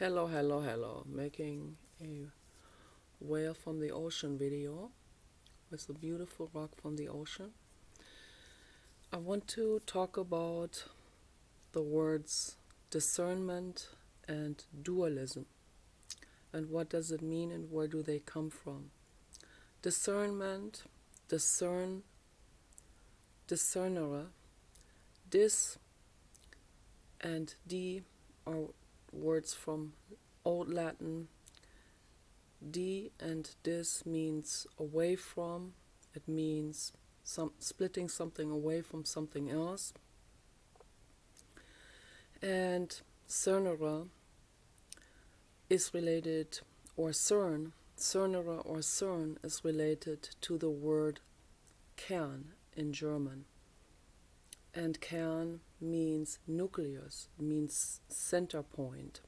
Hello, hello, hello. Making a whale from the ocean video with a beautiful rock from the ocean. I want to talk about the words discernment and dualism. And what does it mean and where do they come from? Discernment, discern, discernere, dis and de are words from Old Latin. De and dis means away from. It means splitting something away from something else. And Cernere is related, or Cern, Cernere or Cern is related to the word Kern in German. And Kern means nucleus, means center point,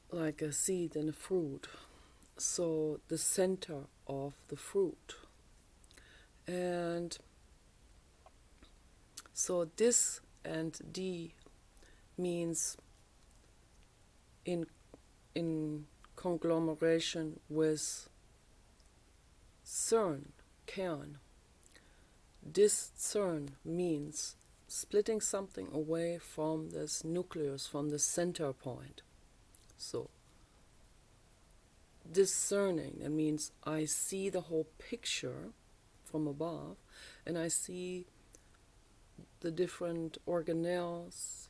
like a seed in a fruit. So the center of the fruit. And so this and D means in conglomeration with Cern, Kern. Discern means splitting something away from this nucleus, from the center point. So discerning, that means I see the whole picture from above, and I see the different organelles,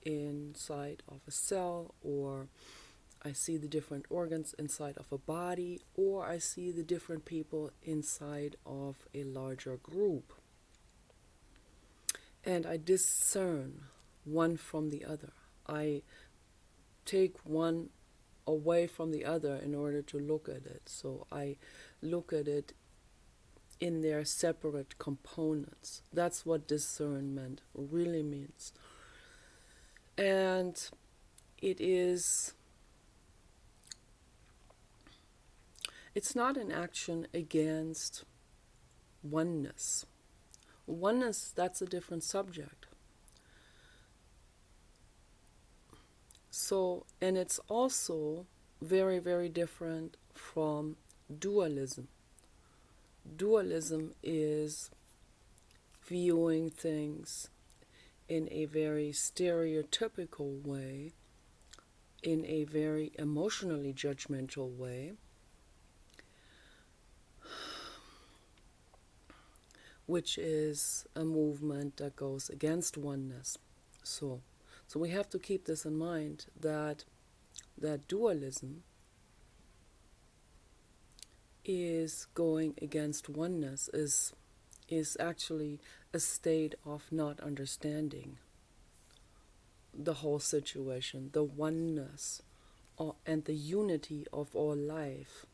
inside of a cell, or I see the different organs inside of a body, or I see the different people inside of a larger group. And I discern one from the other. I take one away from the other in order to look at it. So I look at it in their separate components. That's what discernment really means. And it's not an action against oneness. Oneness, that's a different subject. So, and it's also very, very different from dualism. Dualism is viewing things in a very stereotypical way, in a very emotionally judgmental way, which is a movement that goes against oneness. So we have to keep this in mind, that dualism is going against oneness, is actually a state of not understanding the whole situation, the oneness and the unity of all life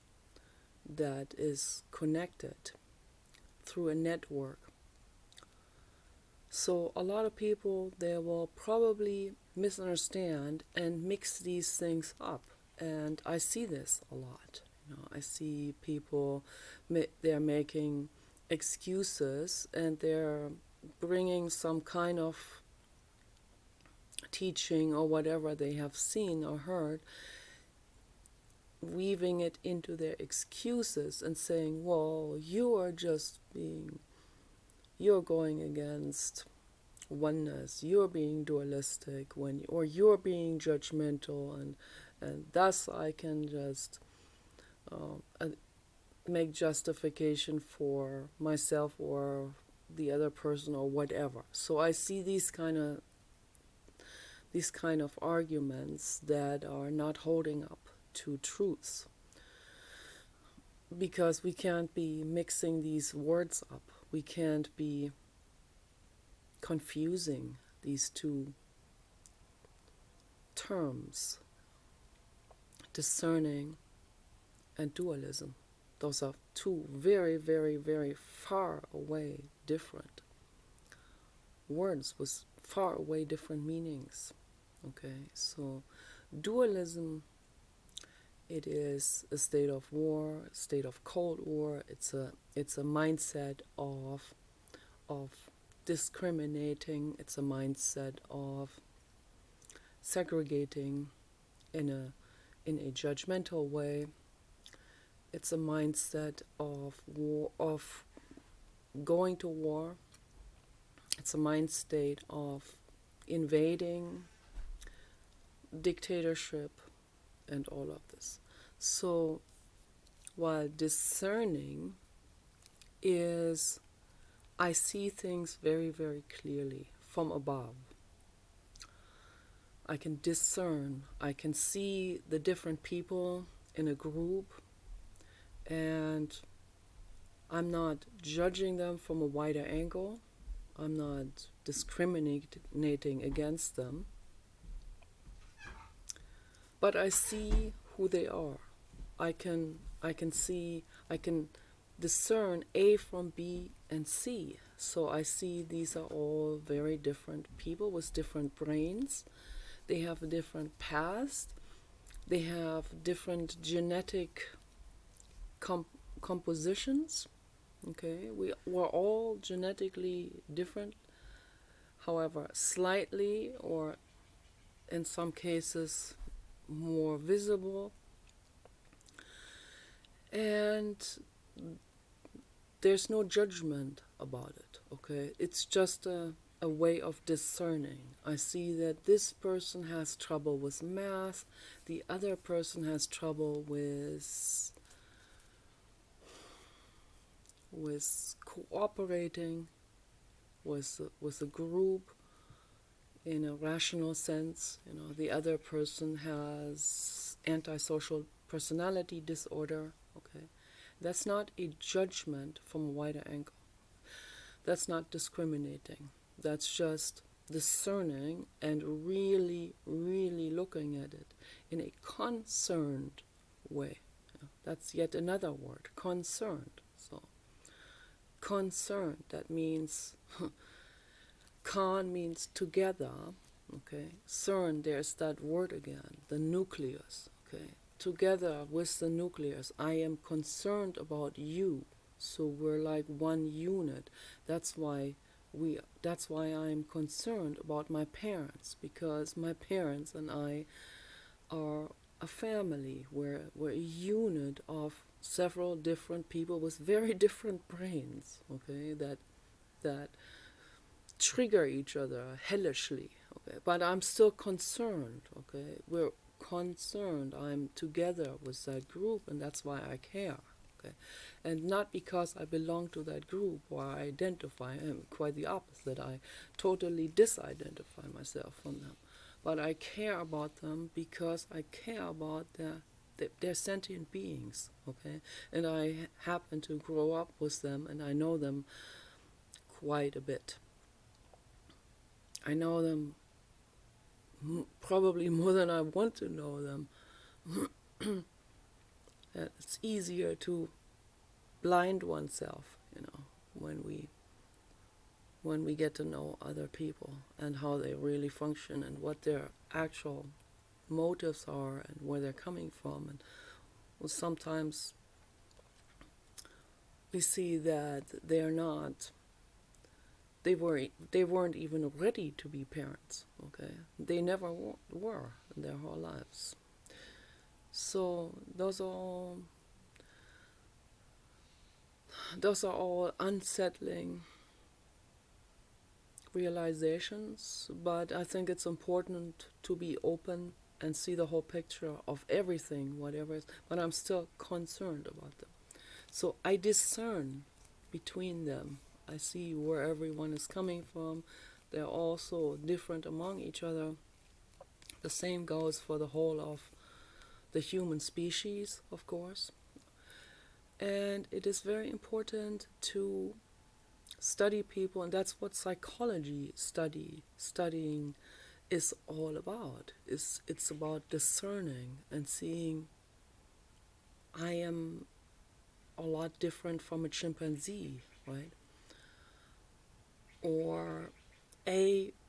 that is connected through a network. So a lot of people, they will probably misunderstand and mix these things up. And I see this a lot. I see people, they're making excuses and they're bringing some kind of teaching or whatever they have seen or heard, weaving it into their excuses and saying, well, you're going against oneness, you're being dualistic, or you're being judgmental, and thus I can just make justification for myself or the other person or whatever. So I see these kind of arguments that are not holding up to truths, because we can't be mixing these words up. We can't be confusing these two terms, discerning and dualism. Those are two very, very, very far away different words with far away different meanings. Okay, so dualism, it is a state of war, a state of Cold War. It's a mindset of discriminating. It's a mindset of segregating in a judgmental way. It's a mindset of war, of going to war. It's a mind state of invading, dictatorship, and all of this. So while discerning is, I see things very, very clearly from above. I can discern, I can see the different people in a group, and I'm not judging them from a wider angle. I'm not discriminating against them, but I see who they are. I can discern A from B and C. So I see these are all very different people with different brains. They have a different past. They have different genetic compositions. Okay, we're all genetically different, however, slightly, or in some cases more visible. And there's no judgment about it, okay? It's just a way of discerning. I see that this person has trouble with math, the other person has trouble with cooperating with a group in a rational sense. The other person has antisocial personality disorder. Okay, that's not a judgment from a wider angle. That's not discriminating. That's just discerning and really, really looking at it in a concerned way. That's yet another word, concerned. So concerned, that means con means together. Okay, Cern, there's that word again, the nucleus. Okay, together with the nucleus, I am concerned about you. So we're like one unit. That's why I'm concerned about my parents, because my parents and I are a family. We're a unit of several different people with very different brains, okay, that trigger each other hellishly, okay, but I'm still concerned, okay, we're concerned, I'm together with that group, and that's why I care, okay, and not because I belong to that group or I identify. I'm quite the opposite. I totally disidentify myself from them, but I care about them because I care about they're sentient beings, okay, and I happen to grow up with them, and I know them quite a bit. I know them probably more than I want to know them. It's easier to blind oneself, when we get to know other people and how they really function and what their actual motives are and where they're coming from. And sometimes we see that they weren't even ready to be parents, okay? They never were in their whole lives. So those are all unsettling realizations, but I think it's important to be open and see the whole picture of everything, whatever it is, but I'm still concerned about them. So I discern between them. I see where everyone is coming from. They're also different among each other. The same goes for the whole of the human species, of course. And it is very important to study people, and that's what psychology studying is all about. It's about discerning and seeing I am a lot different from a chimpanzee, right? Or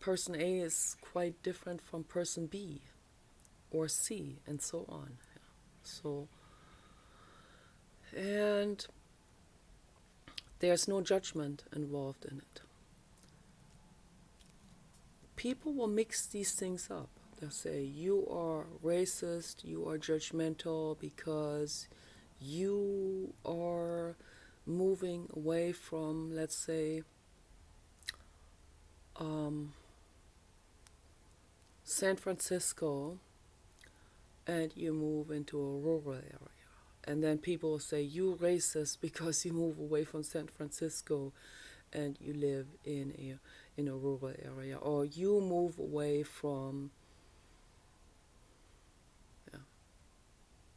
person A is quite different from person B or C, and so on. So, and there's no judgment involved in it. People will mix these things up. They'll say, you are racist, you are judgmental because you are moving away from, let's say, San Francisco, and you move into a rural area. And then people will say, you racist because you move away from San Francisco and you live in a rural area. Or you move away from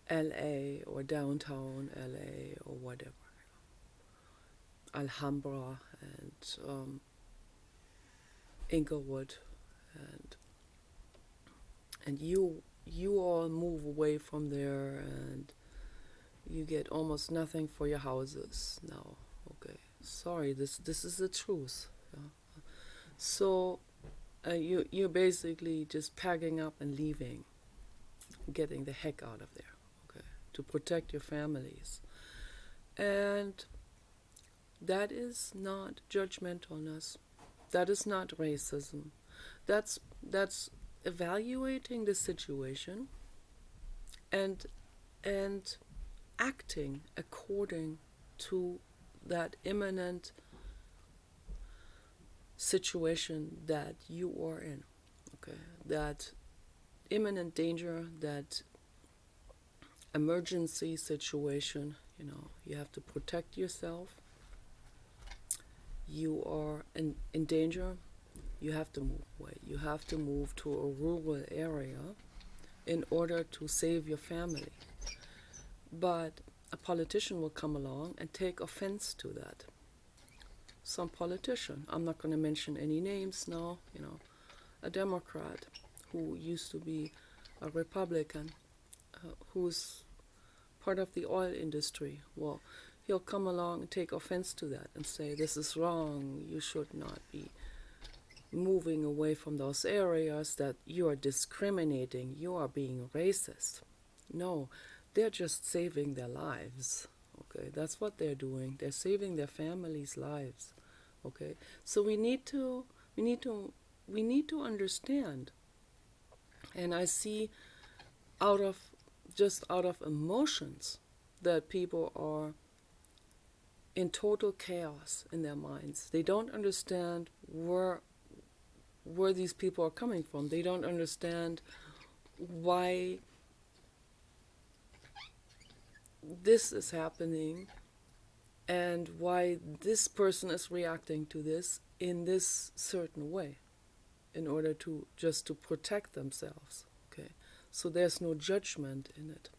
LA or downtown LA or whatever. Alhambra and Inglewood, and you all move away from there, and you get almost nothing for your houses now. Okay, sorry, this is the truth. Yeah. So you're basically just packing up and leaving, getting the heck out of there. Okay, to protect your families, and that is not judgmentalness. That is not racism. That's evaluating the situation and acting according to that imminent situation that you are in. Okay, that imminent danger, that emergency situation. You have to protect yourself. You are in danger, you have to move away. You have to move to a rural area in order to save your family. But a politician will come along and take offense to that. Some politician, I'm not going to mention any names now, a Democrat who used to be a Republican, who's part of the oil industry. Well, he'll come along and take offense to that and say, this is wrong, you should not be moving away from those areas, that you are discriminating, you are being racist. No, they're just saving their lives. Okay, that's what they're doing. They're saving their families' lives. Okay, so we need to understand. And I see out of emotions that people are in total chaos in their minds. They don't understand where these people are coming from. They don't understand why this is happening and why this person is reacting to this in this certain way in order to protect themselves. Okay, so there's no judgment in it.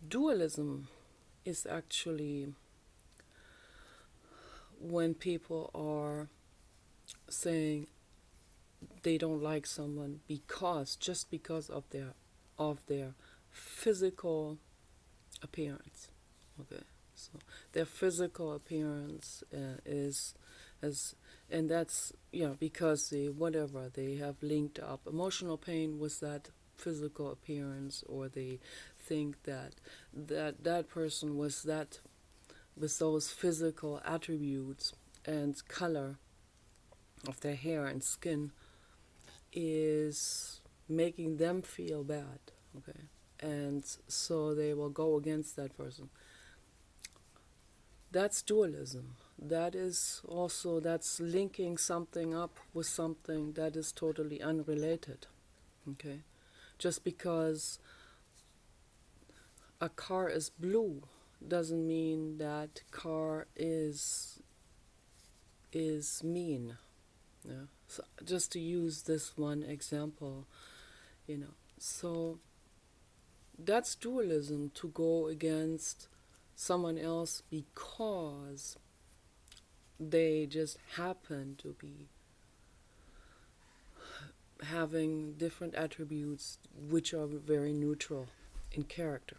Dualism is actually when people are saying they don't like someone just because of their physical appearance. Okay, so their physical appearance and that's because they have linked up emotional pain with that physical appearance, or they think that person with those physical attributes and color of their hair and skin is making them feel bad. Okay, and so they will go against that person. That's dualism. That's linking something up with something that is totally unrelated. Okay, just because a car is blue doesn't mean that car is mean. Yeah. So just to use this one example, so that's dualism, to go against someone else because they just happen to be having different attributes which are very neutral in character.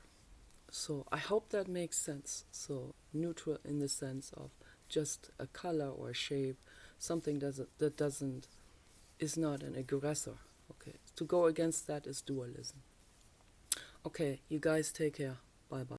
So I hope that makes sense. So neutral in the sense of just a color or a shape, something that is not an aggressor. Okay, to go against that is dualism. Okay, you guys take care. Bye bye.